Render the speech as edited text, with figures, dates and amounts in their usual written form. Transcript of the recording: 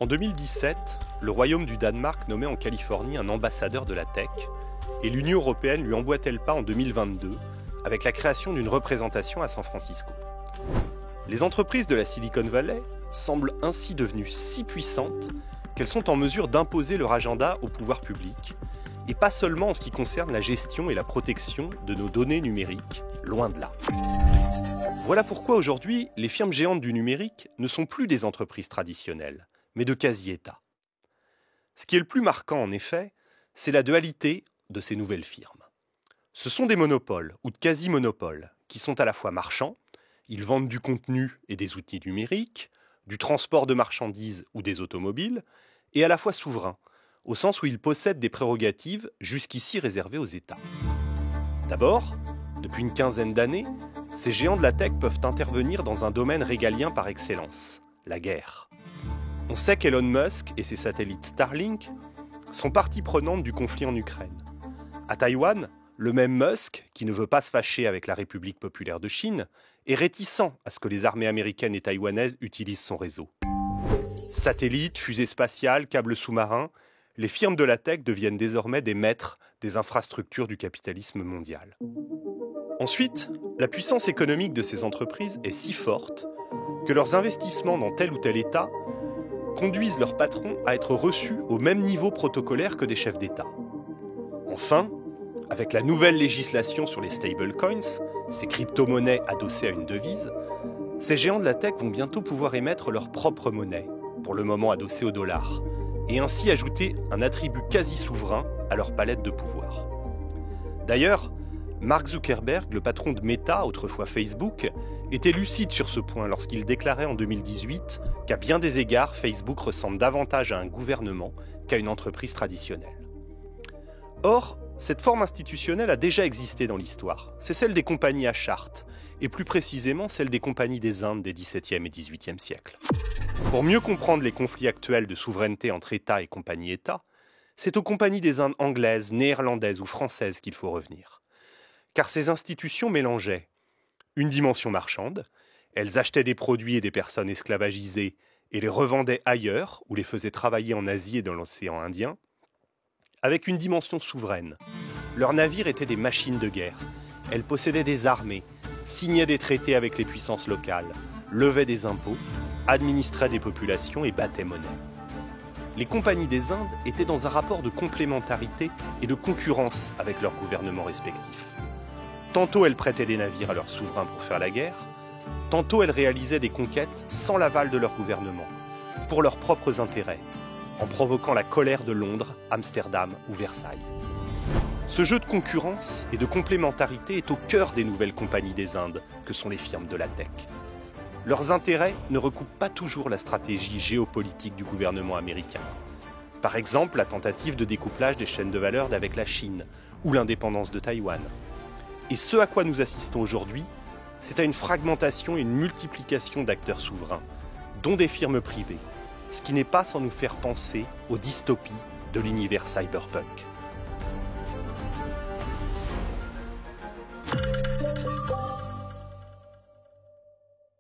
En 2017, le Royaume du Danemark nommait en Californie un ambassadeur de la tech, et l'Union européenne lui emboîtait le pas en 2022 avec la création d'une représentation à San Francisco. Les entreprises de la Silicon Valley semblent ainsi devenues si puissantes qu'elles sont en mesure d'imposer leur agenda au pouvoir public, et pas seulement en ce qui concerne la gestion et la protection de nos données numériques, loin de là. Voilà pourquoi aujourd'hui, les firmes géantes du numérique ne sont plus des entreprises traditionnelles, mais de quasi-États. Ce qui est le plus marquant, en effet, c'est la dualité de ces nouvelles firmes. Ce sont des monopoles, ou de quasi-monopoles, qui sont à la fois marchands, ils vendent du contenu et des outils numériques, du transport de marchandises ou des automobiles, et à la fois souverains, au sens où ils possèdent des prérogatives jusqu'ici réservées aux États. D'abord, depuis une quinzaine d'années, ces géants de la tech peuvent intervenir dans un domaine régalien par excellence, la guerre. On sait qu'Elon Musk et ses satellites Starlink sont partie prenante du conflit en Ukraine. À Taïwan, le même Musk, qui ne veut pas se fâcher avec la République populaire de Chine, est réticent à ce que les armées américaines et taïwanaises utilisent son réseau. Satellites, fusées spatiales, câbles sous-marins, les firmes de la tech deviennent désormais des maîtres des infrastructures du capitalisme mondial. Ensuite, la puissance économique de ces entreprises est si forte que leurs investissements dans tel ou tel État conduisent leurs patrons à être reçus au même niveau protocolaire que des chefs d'État. Enfin, avec la nouvelle législation sur les stablecoins, ces crypto-monnaies adossées à une devise, ces géants de la tech vont bientôt pouvoir émettre leur propre monnaie, pour le moment adossée au dollar, et ainsi ajouter un attribut quasi souverain à leur palette de pouvoir. D'ailleurs, Mark Zuckerberg, le patron de Meta, autrefois Facebook, était lucide sur ce point lorsqu'il déclarait en 2018 qu'à bien des égards, Facebook ressemble davantage à un gouvernement qu'à une entreprise traditionnelle. Or, cette forme institutionnelle a déjà existé dans l'histoire. C'est celle des compagnies à charte, et plus précisément celle des compagnies des Indes des XVIIe et XVIIIe siècles. Pour mieux comprendre les conflits actuels de souveraineté entre États et compagnies-États, c'est aux compagnies des Indes anglaises, néerlandaises ou françaises qu'il faut revenir. Car ces institutions mélangeaient une dimension marchande, elles achetaient des produits et des personnes esclavagisées et les revendaient ailleurs, ou les faisaient travailler en Asie et dans l'océan Indien, avec une dimension souveraine. Leurs navires étaient des machines de guerre, elles possédaient des armées, signaient des traités avec les puissances locales, levaient des impôts, administraient des populations et battaient monnaie. Les compagnies des Indes étaient dans un rapport de complémentarité et de concurrence avec leurs gouvernements respectifs. Tantôt elles prêtaient des navires à leurs souverains pour faire la guerre, tantôt elles réalisaient des conquêtes sans l'aval de leur gouvernement, pour leurs propres intérêts, en provoquant la colère de Londres, Amsterdam ou Versailles. Ce jeu de concurrence et de complémentarité est au cœur des nouvelles compagnies des Indes que sont les firmes de la tech. Leurs intérêts ne recoupent pas toujours la stratégie géopolitique du gouvernement américain. Par exemple, la tentative de découplage des chaînes de valeur avec la Chine ou l'indépendance de Taïwan. Et ce à quoi nous assistons aujourd'hui, c'est à une fragmentation et une multiplication d'acteurs souverains, dont des firmes privées, ce qui n'est pas sans nous faire penser aux dystopies de l'univers cyberpunk.